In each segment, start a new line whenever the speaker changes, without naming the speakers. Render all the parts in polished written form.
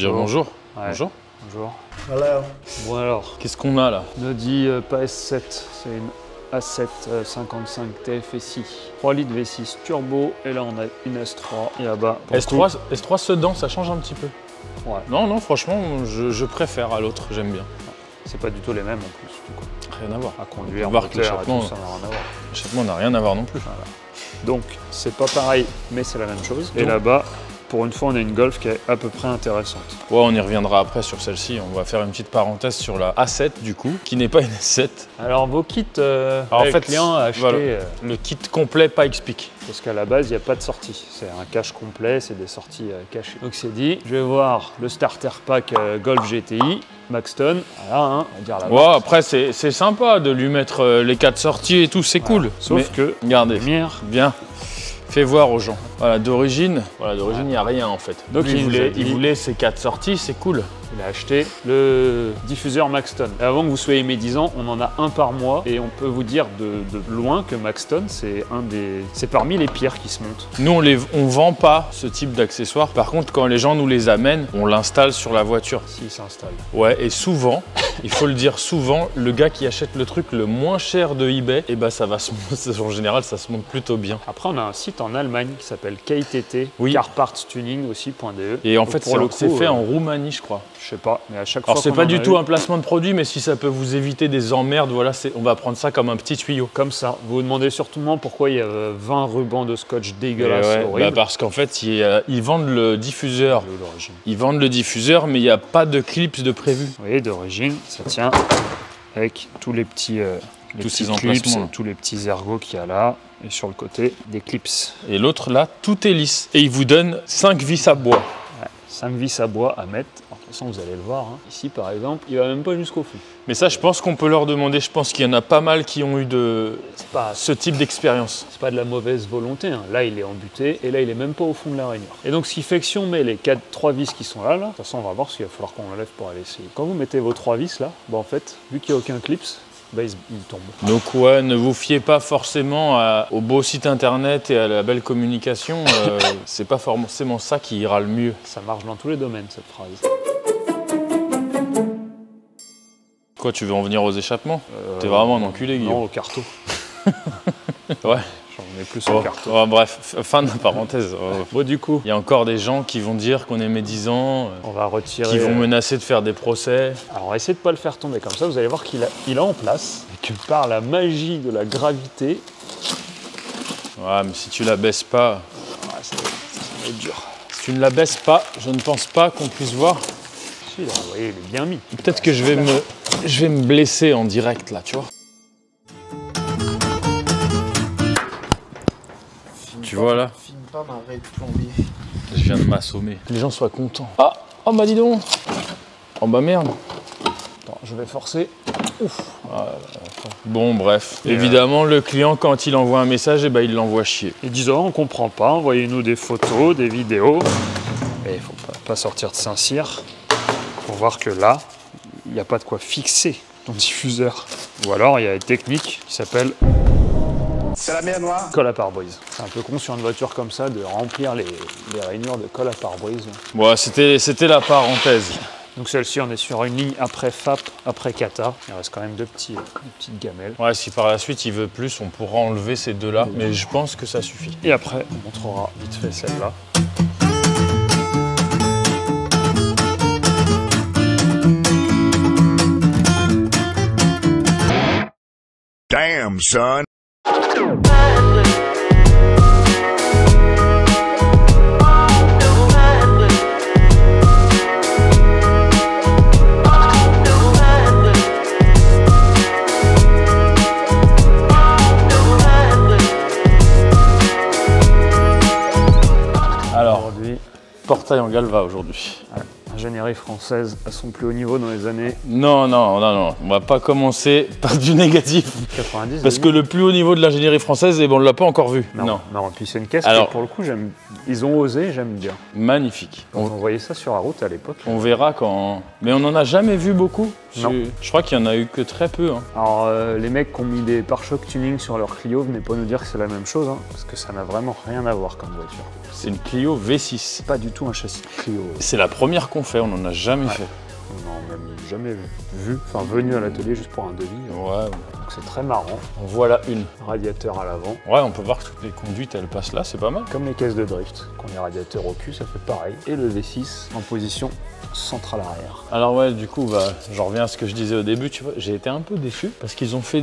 dire bonjour.
Ouais.
Bonjour.
Bonjour.
Hello.
Bon alors,
Qu'est-ce qu'on a là?
on a dit pas S7, c'est une A7 55 TFSI. 3 litres V6 turbo, et là on a une S3, et là-bas...
S3 sedan, ça change un petit peu.
Ouais.
Non, non, franchement, je préfère à l'autre, j'aime bien.
C'est pas du tout les mêmes en plus, du coup.
Rien à voir.
À conduire,
voir que
moteur et
l'échappement,
tout, ça n'a rien à voir.
l'échappement n'a rien à voir non plus.
Voilà. Donc, c'est pas pareil, mais c'est la même chose. Et là-bas, pour une fois, on a une Golf qui est à peu près intéressante.
Ouais, on y reviendra après sur celle-ci. On va faire une petite parenthèse sur la A7 du coup, qui n'est pas une S7.
Alors, vos kits,
En fait,
client a acheté...
voilà. Le kit complet Pikes Peak.
Parce qu'à la base, il n'y a pas de sortie. C'est un cache complet, c'est des sorties cachées. Donc c'est dit, je vais voir le starter pack Golf GTI, Maxton. Voilà, hein, on va dire la
Ouais,
marque.
après, c'est sympa de lui mettre les 4 sorties et tout, c'est cool.
Sauf
Mais
que,
regardez,
lumière,
bien. Fais voir aux gens. Voilà, d'origine, il n'y a rien en fait.
Donc,
Lui,
il nous a dit-
il voulait ses 4 sorties, c'est cool.
il a acheté le diffuseur Maxton. Et avant que vous soyez médisants, on en a un par mois. Et on peut vous dire de loin que Maxton, c'est parmi les pires qui se montent.
Nous, on vend pas ce type d'accessoires. Par contre, quand les gens nous les amènent, on l'installe sur la voiture.
S'ils s'installent.
Ouais, et souvent, il faut le dire souvent, le gars qui achète le truc le moins cher de eBay, et bah ça va en général, ça se monte plutôt bien.
Après, on a un site en Allemagne qui s'appelle KTT,
Oui.
Car Parts Tuning aussi.de.
Et en
Donc,
fait,
pour le
c'est
coup,
fait en Roumanie, je crois.
Je sais pas, mais à chaque fois
Alors, c'est
qu'on
pas
en
du
a
tout
eu,
un placement de produit, mais si ça peut vous éviter des emmerdes, voilà, on va prendre ça comme un petit tuyau.
comme ça. Vous vous demandez surtout pourquoi il y a 20 rubans de scotch dégueulasses,
Et ouais,
horribles.
bah parce qu'en fait, ils vendent le diffuseur.
Oui, d'origine.
Ils vendent le diffuseur, mais il n'y a pas de clips de prévu.
Vous voyez, d'origine, ça tient avec tous les petits,
Tous ces
clips,
emplacements.
tous les petits ergots qu'il y a là, et sur le côté, des clips.
Et l'autre, là, tout est lisse. Et il vous donne 5 vis à bois.
5 vis à bois à mettre. Alors, de toute façon, vous allez le voir. Hein. Ici, par exemple, il va même pas jusqu'au fond.
Mais ça, je pense qu'on peut leur demander. Je pense qu'il y en a pas mal qui ont eu
C'est pas,
ce type d'expérience.
c'est pas de la mauvaise volonté. Hein. Là, il est embuté, et là, il est même pas au fond de la rainure. Et donc, ce qui fait que si on met les 3 vis qui sont là, de toute façon, on va voir ce qu'il va falloir qu'on enlève pour aller essayer. Quand vous mettez vos 3 vis là, bah, en fait, vu qu'il n'y a aucun clips, bah, il tombe.
Donc ouais, ne vous fiez pas forcément au beau site internet et à la belle communication. C'est pas forcément ça qui ira le mieux.
Ça marche dans tous les domaines, cette phrase.
Quoi, tu veux en venir aux échappements? T'es vraiment un enculé, Guillaume.
Non, au carto.
Ouais.
J'en ai plus au carto.
Bref, fin de la parenthèse.
Bon, du coup,
Il y a encore des gens qui vont dire qu'on est médisants,
on va retirer...
qui vont menacer de faire des procès.
Alors, on va essayer de ne pas le faire tomber comme ça. Vous allez voir qu'il a en place. Et que par la magie de la gravité...
Ouais, mais si tu la baisses pas,
Ouais, ça va être dur.
si tu ne la baisses pas, je ne pense pas qu'on puisse voir.
Si, là, vous voyez, il est bien mis.
Peut-être que je vais me blesser en direct là, tu vois. Tu vois là,
Filme pas ma raie de plombier.
je viens de m'assommer. Que les gens soient contents. Ah, oh bah dis donc. Oh bah merde.
Attends, je vais forcer.
Bon bref, évidemment le client quand il envoie un message, eh ben, il l'envoie chier.
Ils disent, oh, on comprend pas, envoyez-nous des photos, des vidéos. Et il faut pas sortir de Saint-Cyr pour voir que là, il n'y a pas de quoi fixer ton diffuseur. Ou alors, il y a une technique qui s'appelle
C'est la mer noire.
colle à pare-brise. C'est un peu con sur une voiture comme ça de remplir les rainures de colle à pare-brise.
Bon, c'était la parenthèse.
Donc celle-ci, on est sur une ligne après FAP, après Kata. Il reste quand même deux petites gamelles.
Ouais, si par la suite il veut plus, on pourra enlever ces deux-là, mais je pense que ça suffit.
Et après, on montrera vite fait celle-là.
Damn, son.
Alors,
Aujourd'hui,
portail en galva aujourd'hui.
ingénierie française à son plus haut niveau dans les années
Non, on va pas commencer par du négatif.
90.
Parce que le plus haut niveau de l'ingénierie française, eh ben, on l'a pas encore vu.
Non, puis c'est une caisse
Alors-
que pour le coup, ils ont osé, j'aime bien.
Magnifique.
On voyait ça sur la route à l'époque.
On verra quand... Mais on n'en a jamais vu beaucoup.
Non.
Je crois qu'il y en a eu que très peu. Hein.
Alors, les mecs qui ont mis des pare-chocs tuning sur leur Clio, venez pas nous dire que c'est la même chose, hein, parce que ça n'a vraiment rien à voir comme voiture.
C'est une Clio V6.
C'est pas du tout un châssis de Clio.
C'est la première qu'on fait, on n'en a jamais fait.
Non, même jamais vu, enfin venu à l'atelier juste pour un devis.
Ouais.
Donc c'est très marrant.
En voilà une.
Radiateur à l'avant.
Ouais, on peut voir que toutes les conduites, elles passent là, c'est pas mal.
Comme les caisses de drift, quand les radiateurs au cul, ça fait pareil. Et le V6 en position centrale arrière.
Alors ouais, du coup, j'en reviens à ce que je disais au début, tu vois, j'ai été un peu déçu parce qu'ils ont fait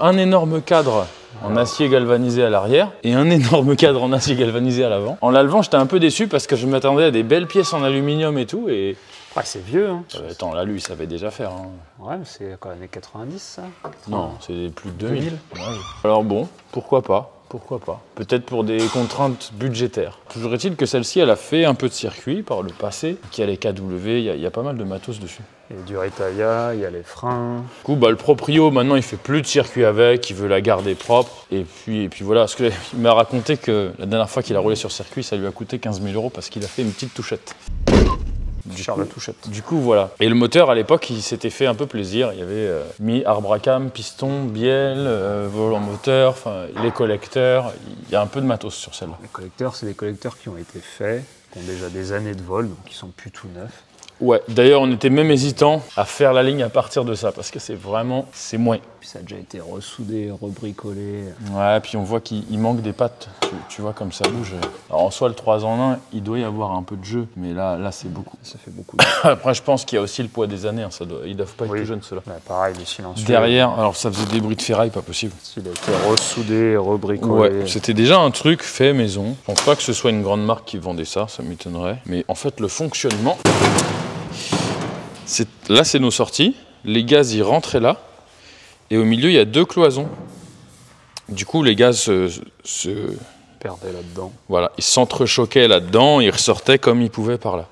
un énorme cadre en acier galvanisé à l'arrière et un énorme cadre en acier galvanisé à l'avant. En la levant, j'étais un peu déçu parce que je m'attendais à des belles pièces en aluminium et tout et...
Ouais, c'est vieux, hein.
Attends, là, lui, il savait déjà faire. Hein.
Ouais, mais c'est quoi, l'année 90, ça?
Non, c'est plus de 2000. Ouais. Alors bon, pourquoi pas? Pourquoi pas? Peut-être pour des contraintes budgétaires. Toujours est-il que celle-ci, elle a fait un peu de circuit par le passé, qui a les KW, il y a pas mal de matos dessus.
Il y a du Ritalia, il y a les freins.
Du coup, le proprio, maintenant, il fait plus de circuit avec, il veut la garder propre. Et puis voilà, parce qu'il m'a raconté que la dernière fois qu'il a roulé sur circuit, ça lui a coûté 15 000 € parce qu'il a fait une petite touchette.
La touchette.
Du coup, voilà. Et le moteur, à l'époque, il s'était fait un peu plaisir. Il y avait mis arbre à cam, piston, bielle, volant moteur, les collecteurs. Il y a un peu de matos sur celle-là.
Les collecteurs, c'est des collecteurs qui ont été faits, qui ont déjà des années de vol, donc qui sont plus tout neufs.
Ouais, d'ailleurs, on était même hésitant à faire la ligne à partir de ça, parce que c'est moins.
Puis ça a déjà été ressoudé, rebricolé.
Ouais, puis on voit qu'il manque des pattes, tu vois comme ça bouge. Alors en soi, le 3 en 1, il doit y avoir un peu de jeu, mais là c'est beaucoup.
Ça fait beaucoup.
Après, je pense qu'il y a aussi le poids des années, hein, ils doivent pas être tout jeunes ceux-là.
Ouais, pareil, les silencieux.
Derrière, alors ça faisait des bruits de ferraille, pas possible.
Il a été ressoudé, rebricolé.
Ouais, c'était déjà un truc fait maison. Je pense pas que ce soit une grande marque qui vendait ça m'étonnerait. Mais en fait, le fonctionnement... Là, c'est nos sorties. Les gaz, ils rentraient là. Et au milieu, il y a 2 cloisons. Du coup, les gaz se
perdaient là-dedans.
Voilà, ils s'entrechoquaient là-dedans, ils ressortaient comme ils pouvaient par là.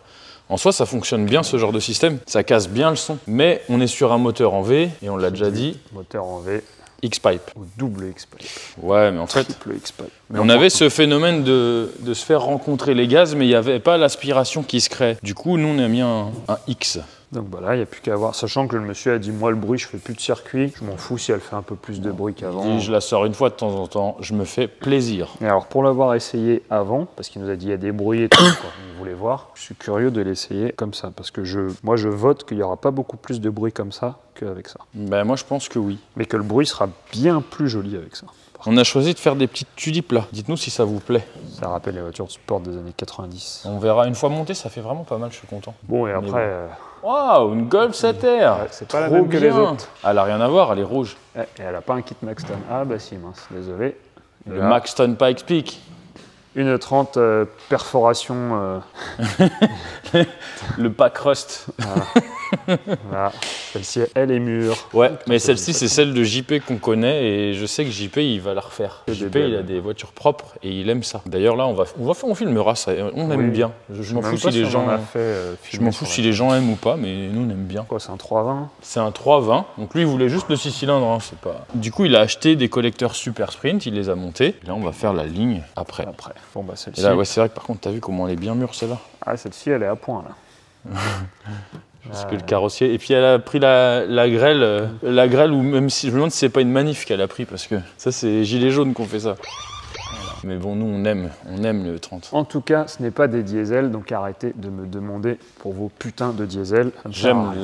En soi, ça fonctionne bien ce genre de système. Ça casse bien le son. Mais on est sur un moteur en V, et on l'a déjà dit.
Moteur en V.
X-Pipe.
Ou double X-Pipe.
Ouais, mais en fait,
triple X-Pipe.
On avait ce phénomène de se faire rencontrer les gaz, mais il n'y avait pas l'aspiration qui se crée. Du coup, nous, on a mis un X.
Donc voilà, il n'y a plus qu'à voir. Sachant que le monsieur a dit, moi, le bruit, je fais plus de circuit. Je m'en fous si elle fait un peu plus de bruit qu'avant.
Je la sors une fois de temps en temps, je me fais plaisir.
Et alors, pour l'avoir essayé avant, parce qu'il nous a dit, il y a des bruits et tout, on voulait voir, je suis curieux de l'essayer comme ça. Parce que moi, je vote qu'il n'y aura pas beaucoup plus de bruit comme ça qu'avec ça.
Ben, moi, je pense que oui.
Mais que le bruit sera bien plus joli avec ça.
On a choisi de faire des petites tulipes là. Dites-nous si ça vous plaît.
Ça rappelle les voitures de sport des années 90.
On verra une fois monté, ça fait vraiment pas mal, je suis content.
Bon, et après...
Waouh, une Golf 7R.
C'est pas la même que les autres.
Elle a rien à voir, elle est rouge.
Et elle a pas un kit Maxton. Ah bah si, mince, désolé.
Le Maxton Pikes Peak.
1,30 perforation.
Le pack rust.
Voilà. Celle-ci, elle est mûre.
Ouais, mais celle-ci, c'est celle de JP qu'on connaît et je sais que JP, il va la refaire. JP, il a des voitures propres et il aime ça. D'ailleurs, là, on filmera ça. On aime bien. Je m'en fous si les gens... Je m'en fous si les gens aiment ou pas, mais nous, on aime bien.
Quoi, c'est un 320 ?
C'est un 320. Donc lui, il voulait juste le 6 cylindres. Hein, c'est pas... Du coup, il a acheté des collecteurs Super Sprint, il les a montés. Et là, on va faire la ligne après.
Bon, bah celle-ci...
Et là, ouais, c'est vrai que par contre, t'as vu comment elle est bien mûre, celle-là.
Ah, celle-ci, elle est à point, là.
Parce que le carrossier... Et puis, elle a pris la grêle, ou même si... Je me demande si c'est pas une manif qu'elle a pris, parce que ça, c'est les gilets jaunes qui ont fait ça. Mais bon, nous, on aime le 30.
En tout cas, ce n'est pas des diesels, donc arrêtez de me demander pour vos putains de diesels.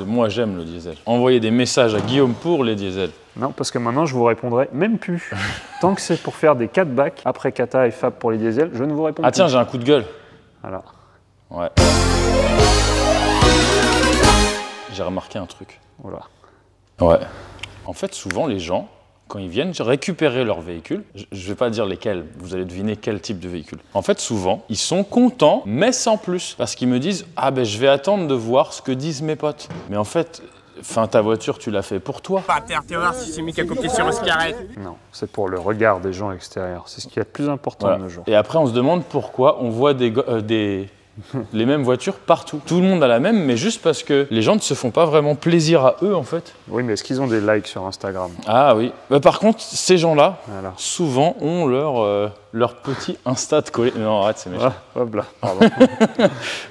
Moi, j'aime le diesel. Envoyez des messages à Guillaume pour les diesels.
Non, parce que maintenant, je vous répondrai même plus. Tant que c'est pour faire des 4 bacs, après Kata et Fab pour les diesels, je ne vous réponds plus.
Ah tiens, j'ai un coup de gueule.
Voilà.
Ouais. J'ai remarqué un truc.
Voilà.
Ouais. En fait, souvent, les gens, quand ils viennent récupérer leur véhicule, je ne vais pas dire lesquels, vous allez deviner quel type de véhicule. En fait, souvent, ils sont contents, mais sans plus. Parce qu'ils me disent « Ah ben, je vais attendre de voir ce que disent mes potes. » Mais en fait, ta voiture, tu l'as fait pour toi.
Pas terre, tu vas voir si c'est mis qu'à copier sur Oscaret.
Non, c'est pour le regard des gens extérieurs. C'est ce qui est le plus important de nos jours.
Et après, on se demande pourquoi on voit les mêmes voitures partout. Tout le monde a la même, mais juste parce que les gens ne se font pas vraiment plaisir à eux, en fait.
Oui, mais est-ce qu'ils ont des likes sur Instagram?
Ah oui. Bah, par contre, ces gens-là,
voilà,
souvent, ont leur petit Insta de collé. Non, arrête, c'est méchant.
Ah, hop là, pardon.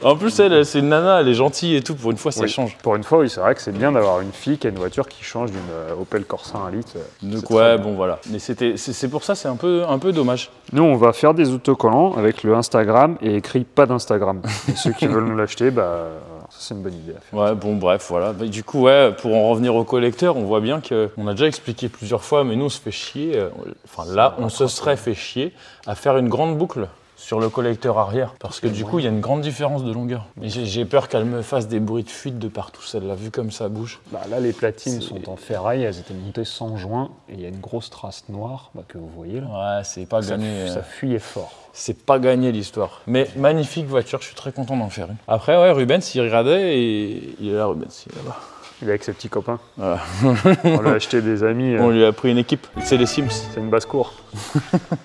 En plus, elle, c'est une nana, elle est gentille et tout. Pour une fois, ça change.
Pour une fois, oui, c'est vrai que c'est bien d'avoir une fille qui a une voiture qui change d'une Opel Corsa 1 litre.
Donc ouais, bon voilà. Mais c'est pour ça, c'est un peu dommage.
Nous, on va faire des autocollants avec le Instagram et écrit pas d'Instagram. Et ceux qui veulent nous l'acheter, bah... c'est une bonne idée à faire.
Ouais, bon, bref, voilà. Bah, du coup, ouais, pour en revenir au collecteur, on voit bien qu'on a déjà expliqué plusieurs fois, mais nous, on se fait chier. Enfin, là, on se serait fait chier à faire une grande boucle sur le collecteur arrière, parce que du coup, il y a une grande différence de longueur. Mais j'ai peur qu'elle me fasse des bruits de fuite de partout, celle-là, vu comme ça bouge.
Bah, là, les platines sont en ferraille, elles étaient montées sans joint, et il y a une grosse trace noire que vous voyez là.
Ouais, c'est pas gagné.
Ça fuyait fort.
C'est pas gagné l'histoire. Mais magnifique voiture, je suis très content d'en faire une. Après, ouais, Rubens, il regardait et il est là, Rubens, il est là-bas.
Il est avec ses petits copains.
Voilà.
On lui a acheté des amis.
On lui a pris une équipe, c'est les Sims.
C'est une basse-cour.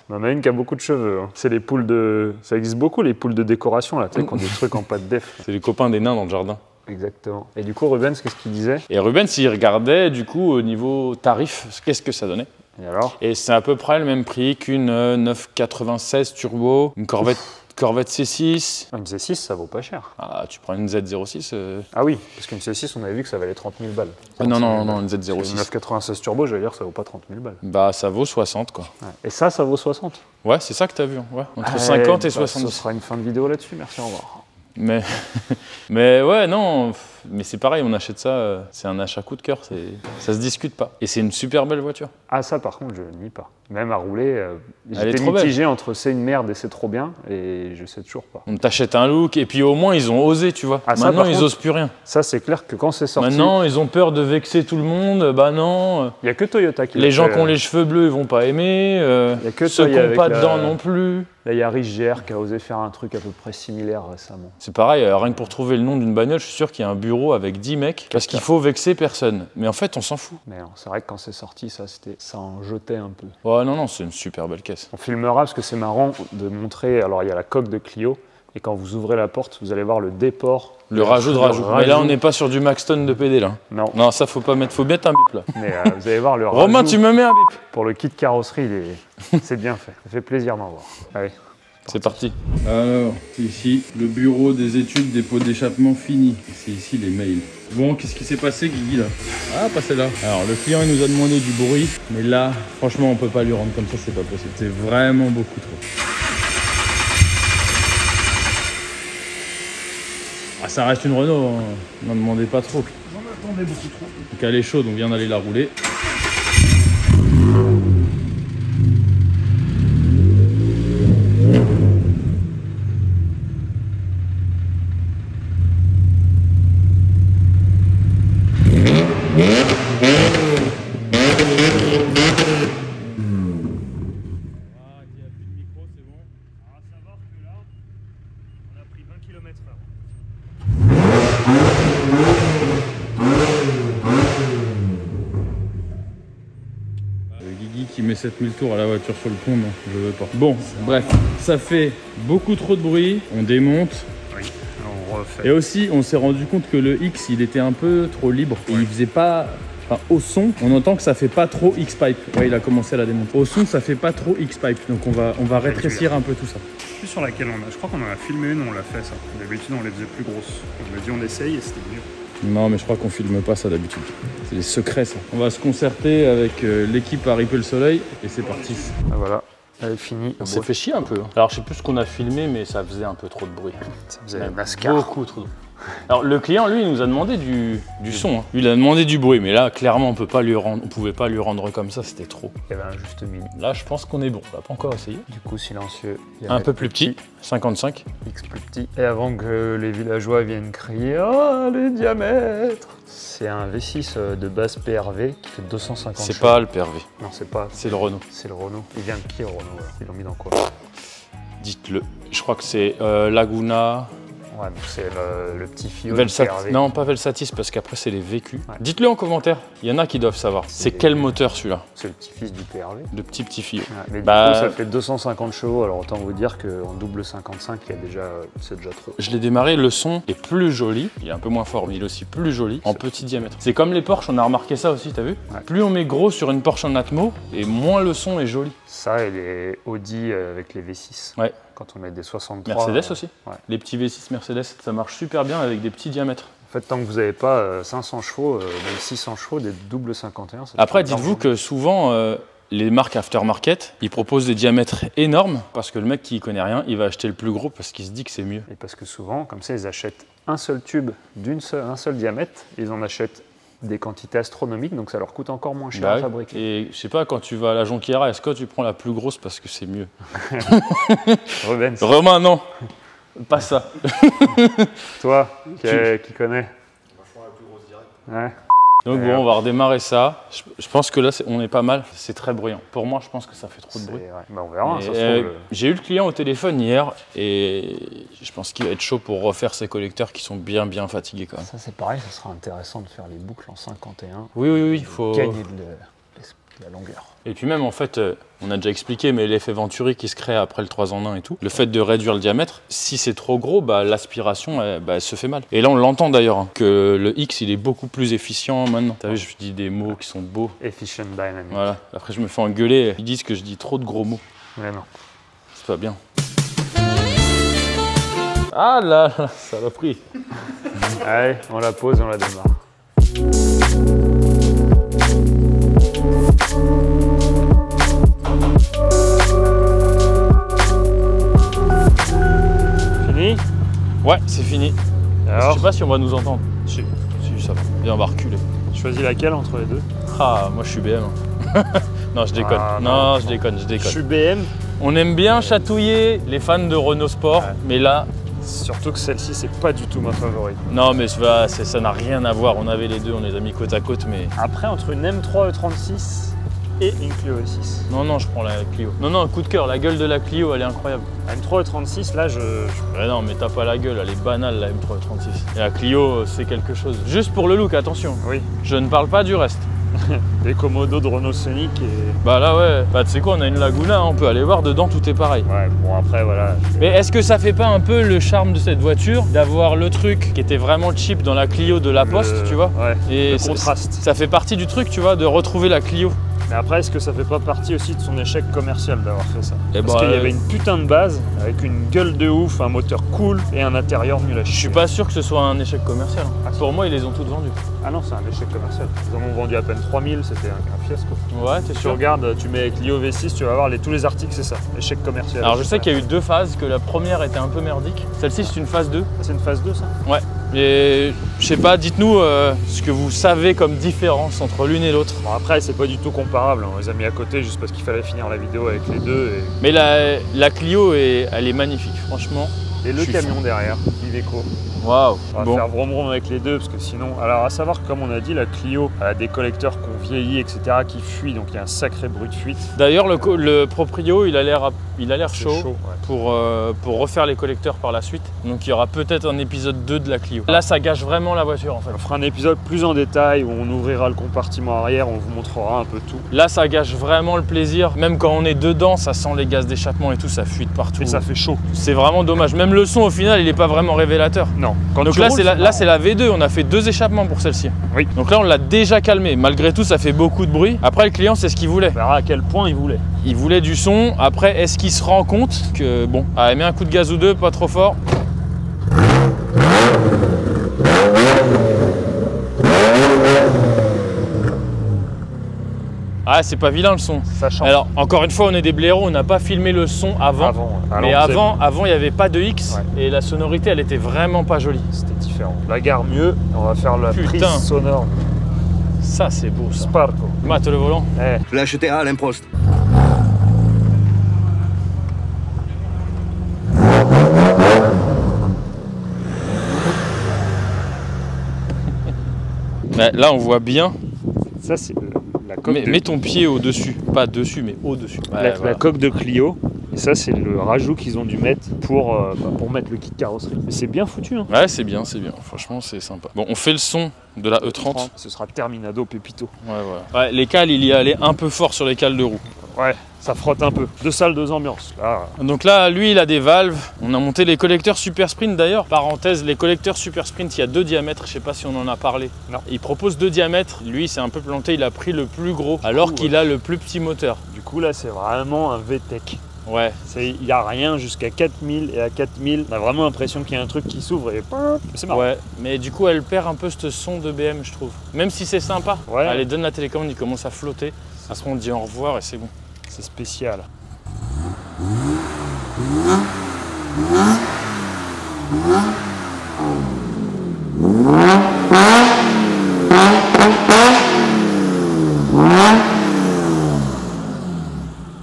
On en a une qui a beaucoup de cheveux. Hein. C'est les poules de... Ça existe beaucoup, les poules de décoration, là, tu sais, qui ont des trucs en pâte def.
C'est les copains des nains dans le jardin.
Exactement. Et du coup, Rubens, qu'est-ce qu'il disait?
Et Rubens, il regardait, du coup, au niveau tarif, qu'est-ce que ça donnait.
Et alors?
Et c'est à peu près le même prix qu'une 996 turbo, une Corvette C6.
Une C6, ça vaut pas cher.
Ah, tu prends une Z06.
Ah oui, parce qu'une C6, on avait vu que ça valait 30 000 balles.
Non, une
Une
Z06.
996 turbo, j'allais dire, ça vaut pas 30 000 balles.
Bah, ça vaut 60, quoi.
Ouais. Et ça vaut 60.
Ouais, c'est ça que t'as vu, ouais. Entre 50 et 70.
Ce sera une fin de vidéo là-dessus, merci, au revoir.
Mais ouais, non, mais c'est pareil, on achète ça, c'est un achat coup de cœur, ça se discute pas. Et c'est une super belle voiture.
Ah ça par contre, je nie pas. Même à rouler,
Elle est
j'étais
trop
mitigé entre c'est une merde et c'est trop bien, et je sais toujours pas.
On t'achète un look, et puis au moins ils ont osé, tu vois.
Ah, ça,
maintenant
par
ils
contre,
osent plus rien.
Ça c'est clair que quand c'est sorti...
Maintenant ils ont peur de vexer tout le monde, bah non.
Il n'y a que Toyota qui
Les gens qui ont les cheveux bleus, ils vont pas aimer.
Y a que
ceux qui
Toyota
n'ont pas
avec
dedans non plus.
Là, il y a Rich GR qui a osé faire un truc à peu près similaire récemment.
C'est pareil, rien que pour trouver le nom d'une bagnole, je suis sûr qu'il y a un bureau avec 10 mecs, parce qu'il faut vexer personne. Mais en fait, on s'en fout.
Mais c'est vrai que quand c'est sorti, ça en jetait un peu.
Ouais, non, c'est une super belle caisse.
On filmera parce que c'est marrant de montrer. Alors, il y a la coque de Clio, et quand vous ouvrez la porte, vous allez voir le déport.
Le rajout de rajout. Mais là, on n'est pas sur du Maxton de PD, là.
Non.
Non, ça, faut pas mettre. Faut mettre un bip, là.
Mais vous allez voir le rajout.
Romain, tu me mets un bip.
Pour le kit carrosserie, c'est bien fait. Ça fait plaisir d'en voir. Allez.
C'est parti.
Alors, c'est ici le bureau des études des pots d'échappement fini. C'est ici les mails. Bon, qu'est-ce qui s'est passé, Guigui, là? Ah, pas celle-là. Alors, le client, il nous a demandé du bruit, mais là, franchement, on peut pas lui rendre comme ça, c'est pas possible. C'est vraiment beaucoup trop. Ah, ça reste une Renault, hein. N'en demandez pas trop. On attendait beaucoup trop. Donc, elle est chaude, on vient d'aller la rouler. Guigui qui met 7000 tours à la voiture sur le pont, non, je veux pas. Bon, bref, ça fait beaucoup trop de bruit, on démonte.
Oui, on refait.
Et aussi, on s'est rendu compte que le X, il était un peu trop libre. Et il faisait pas... Enfin, au son, on entend que ça fait pas trop X-Pipe. Ouais, il a commencé à la démonter. Au son, ça fait pas trop X-Pipe. Donc on va rétrécir un peu tout ça.
Je sais plus sur laquelle on a. Je crois qu'on en a filmé une, on l'a fait ça. D'habitude, on les faisait plus grosses. On m'a dit on essaye et c'était mieux.
Non, mais je crois qu'on filme pas ça d'habitude. C'est des secrets, ça. On va se concerter avec l'équipe à Ripple Soleil et c'est parti.
Ah, voilà, elle est finie.
On s'est fait chier un peu. Alors, je sais plus ce qu'on a filmé, mais ça faisait un peu trop de bruit.
Ça faisait NASCAR.
Beaucoup trop de bruit. Alors, le client, lui, il nous a demandé du son. Hein. Lui, il a demandé du bruit, mais là, clairement, on pouvait pas lui rendre comme ça, c'était trop.
Il y avait un juste milieu.
Là, je pense qu'on est bon. On l'a pas encore essayé.
Du coup, silencieux.
Un peu plus petit, 55.
X plus petit. Et avant que les villageois viennent crier « Ah, les diamètres !» C'est un V6 de base PRV qui fait 250
C'est
chevaux.
pas le PRV.
Non, c'est pas.
C'est le Renault.
C'est le Renault. Il vient de qui, le Renault là? Ils l'ont mis dans quoi?
Dites-le. Je crois que c'est Laguna.
Ouais, donc c'est le petit fio
Velsatis. Non, pas Velsatis, parce qu'après, c'est les vécus.
Ouais.
Dites-le en commentaire. Il y en a qui doivent savoir. C'est quel moteur, celui-là?
C'est le petit-fils du PRV.
Le petit fio.
Ouais, mais
Bah,
du coup, ça fait 250 chevaux, alors autant vous dire qu'en double 55, c'est déjà trop.
Je l'ai démarré, le son est plus joli. Il est un peu moins fort, mais il est aussi plus joli en petit diamètre. C'est comme les Porsche, on a remarqué ça aussi, t'as vu?
Ouais.
Plus on met gros sur une Porsche en Atmo, et moins le son est joli.
Ça et les Audi avec les V6.
Ouais.
Quand on met des 63.
Mercedes aussi.
Ouais.
Les petits V6 Mercedes, ça marche super bien avec des petits diamètres.
En fait, tant que vous n'avez pas 500 chevaux, même 600 chevaux, des doubles 51. Ça
Après,
fait
dites-vous
largement.
que souvent, les marques aftermarket, ils proposent des diamètres énormes parce que le mec qui connaît rien, il va acheter le plus gros parce qu'il se dit que c'est mieux.
Et parce que souvent, comme ça, ils achètent un seul tube un seul diamètre, ils en achètent des quantités astronomiques, donc ça leur coûte encore moins cher à fabriquer.
Et je sais pas, quand tu vas à la Jonquière, est-ce que tu prends la plus grosse parce que c'est mieux?
Rubens.
Romain, non, pas ça.
Toi, qui connais? Ouais.
Donc bon, on va redémarrer ça. Je pense que là, on est pas mal. C'est très bruyant. Pour moi, je pense que ça fait trop de bruit.
Ouais. Bah, on verra. Ça se trouve,
j'ai eu le client au téléphone hier et je pense qu'il va être chaud pour refaire ses collecteurs qui sont bien fatigués quand même.
Ça c'est pareil, ça sera intéressant de faire les boucles en 51.
Oui, il faut
gagner de la longueur.
Et puis même en fait, on a déjà expliqué, mais l'effet Venturi qui se crée après le 3 en 1 et tout, le fait de réduire le diamètre, si c'est trop gros, bah, l'aspiration elle se fait mal. Et là on l'entend d'ailleurs, hein, que le X il est beaucoup plus efficient maintenant. T'as vu, je dis des mots qui sont beaux.
Efficient dynamic.
Voilà, après je me fais engueuler, ils disent que je dis trop de gros mots.
Mais non.
C'est pas bien. Ah là, saloperie.
Allez, on la pose, on la démarre. Fini?
Ouais, c'est fini.
Alors,
je sais pas si on va nous entendre.
Si.
Si, ça va. Et on va reculer.
Tu choisis laquelle entre les deux?
Ah, moi je suis BM. Non, je déconne.
Ah,
non, je déconne.
Je suis BM.
On aime bien chatouiller les fans de Renault Sport, mais là...
Surtout que celle-ci, c'est pas du tout ma favorite.
Non, mais ça n'a rien à voir. On avait les deux, on les a mis côte à côte, mais...
Après, entre une M3 E36 et une Clio E6.
Non, je prends la Clio. Non, coup de cœur, la gueule de la Clio, elle est incroyable.
La M3 E36, là,
Mais non, mais t'as pas la gueule, elle est banale, la M3 E36. Et la Clio, c'est quelque chose. Juste pour le look, attention.
Oui.
Je ne parle pas du reste.
Des Komodo de Renault Sonic et...
Bah là, ouais. Bah tu sais quoi, on a une Laguna, hein, on peut aller voir dedans, tout est pareil.
Ouais, bon après, voilà.
Mais est-ce que ça fait pas un peu le charme de cette voiture d'avoir le truc qui était vraiment cheap dans la Clio de la Poste, tu vois?
Ouais,
et
le contraste.
Ça fait partie du truc, tu vois, de retrouver la Clio.
Mais après, est-ce que ça fait pas partie aussi de son échec commercial d'avoir fait ça?
Et
Parce qu'il y avait une putain de base, avec une gueule de ouf, un moteur cool et un intérieur nul à chier.
Je suis pas sûr que ce soit un échec commercial.
Ah,
pour moi, ils les ont toutes vendues.
Ah non, c'est un échec commercial. Ils en ont vendu à peine 3000, c'était un fiasco.
Ouais, t'es
Tu
sûr?
regardes, tu mets Clio V6, tu vas voir tous les articles, c'est ça, échec commercial.
Alors je sais qu'il y a eu deux phases, que la première était un peu merdique. Celle-ci, c'est une phase 2.
C'est une phase 2, ça?
Ouais. Et je sais pas, dites-nous ce que vous savez comme différence entre l'une et l'autre.
Bon, après, c'est pas du tout comparable, hein. On les a mis à côté juste parce qu'il fallait finir la vidéo avec les deux. Et,
Mais la Clio, elle est magnifique, franchement.
et le camion derrière, Iveco.
Waouh.
On va faire vroom vroom avec les deux parce que sinon... Alors à savoir que comme on a dit, la Clio elle a des collecteurs qui ont vieilli, etc. qui fuient, donc il y a un sacré bruit de fuite.
D'ailleurs, le proprio, il a l'air chaud,
Ouais.
pour refaire les collecteurs par la suite. Donc il y aura peut-être un épisode 2 de la Clio. Là, ça gâche vraiment la voiture en fait.
On fera un épisode plus en détail où on ouvrira le compartiment arrière, on vous montrera un peu tout.
Là, ça gâche vraiment le plaisir. Même quand on est dedans, ça sent les gaz d'échappement et tout, ça fuit de partout.
Et ça fait chaud.
C'est vraiment dommage. Même le son, au final, il n'est pas vraiment révélateur.
Non. Quand
Donc
tu
là,
roules,
c'est la V2, on a fait 2 échappements pour celle-ci.
Oui.
Donc là, on l'a déjà calmé. Malgré tout, ça fait beaucoup de bruit. Après, le client, c'est ce qu'il voulait.
On verra à quel point il voulait.
Il voulait du son. Après, est-ce qu'il se rend compte que, bon, elle met un coup de gaz ou deux, pas trop fort. Ah, c'est pas vilain le son.
Ça change.
Alors, encore une fois, on est des blaireaux, on n'a pas filmé le son avant. Mais avant, il n'y avait pas de X et la sonorité, elle était vraiment pas jolie.
C'était différent. La gare mieux, on va faire la prise sonore.
Ça, c'est beau, ça.
Sparco.
Mate le volant.
Je l'ai acheté à l'imposte.
Là, on voit bien.
Ça, c'est la coque.
Mets ton pied au-dessus. Pas dessus, mais au-dessus. Ouais,
la coque de Clio. Et ça, c'est le rajout qu'ils ont dû mettre pour mettre le kit carrosserie. Mais c'est bien foutu, hein.
Ouais, c'est bien, c'est bien. Franchement, c'est sympa. Bon, on fait le son de la E30.
Ce sera Terminado Pepito.
Ouais, voilà. Ouais, les cales, il y allait un peu fort sur les cales de roue.
Ouais, ça frotte un peu. 2 salles, 2 ambiances. Là.
Donc là, lui, il a des valves. On a monté les collecteurs Super Sprint d'ailleurs. Parenthèse, les collecteurs Super Sprint, il y a 2 diamètres. Je sais pas si on en a parlé.
Non.
Il propose 2 diamètres. Lui, c'est un peu planté. Il a pris le plus gros alors qu'il a le plus petit moteur.
Du coup, là, c'est vraiment un VTEC.
Ouais.
Il n'y a rien jusqu'à 4000 et à 4000, on a vraiment l'impression qu'il y a un truc qui s'ouvre et c'est marrant.
Ouais, mais du coup elle perd un peu ce son de BM je trouve. Même si c'est sympa.
Ouais.
Allez, donne la télécommande, il commence à flotter. Après, on dit au revoir et c'est bon.
C'est spécial.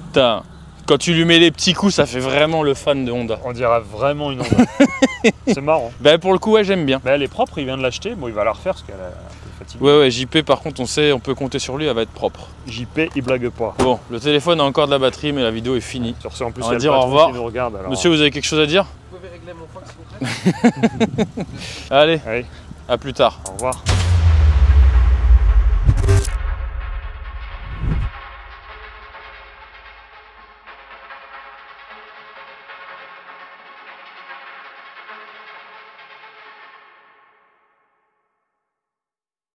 Putain, quand tu lui mets les petits coups, ça fait vraiment le fan de Honda.
On dirait vraiment une Honda. C'est marrant.
Bah pour le coup, ouais, j'aime bien.
Mais elle est propre, il vient de l'acheter. Bon, il va la refaire parce qu'elle est un peu fatiguée.
Ouais, JP, par contre, on peut compter sur lui, elle va être propre.
JP, il blague pas.
Bon, le téléphone a encore de la batterie, mais la vidéo est finie.
Sur ce, en plus,
On
il y
va
a
dire
le
au
patron
revoir.
qui nous regarde. Alors...
Monsieur, vous avez quelque chose à dire?
Vous pouvez régler mon fox s'il vous plaît?
Allez,
Allez,
à plus tard.
au revoir.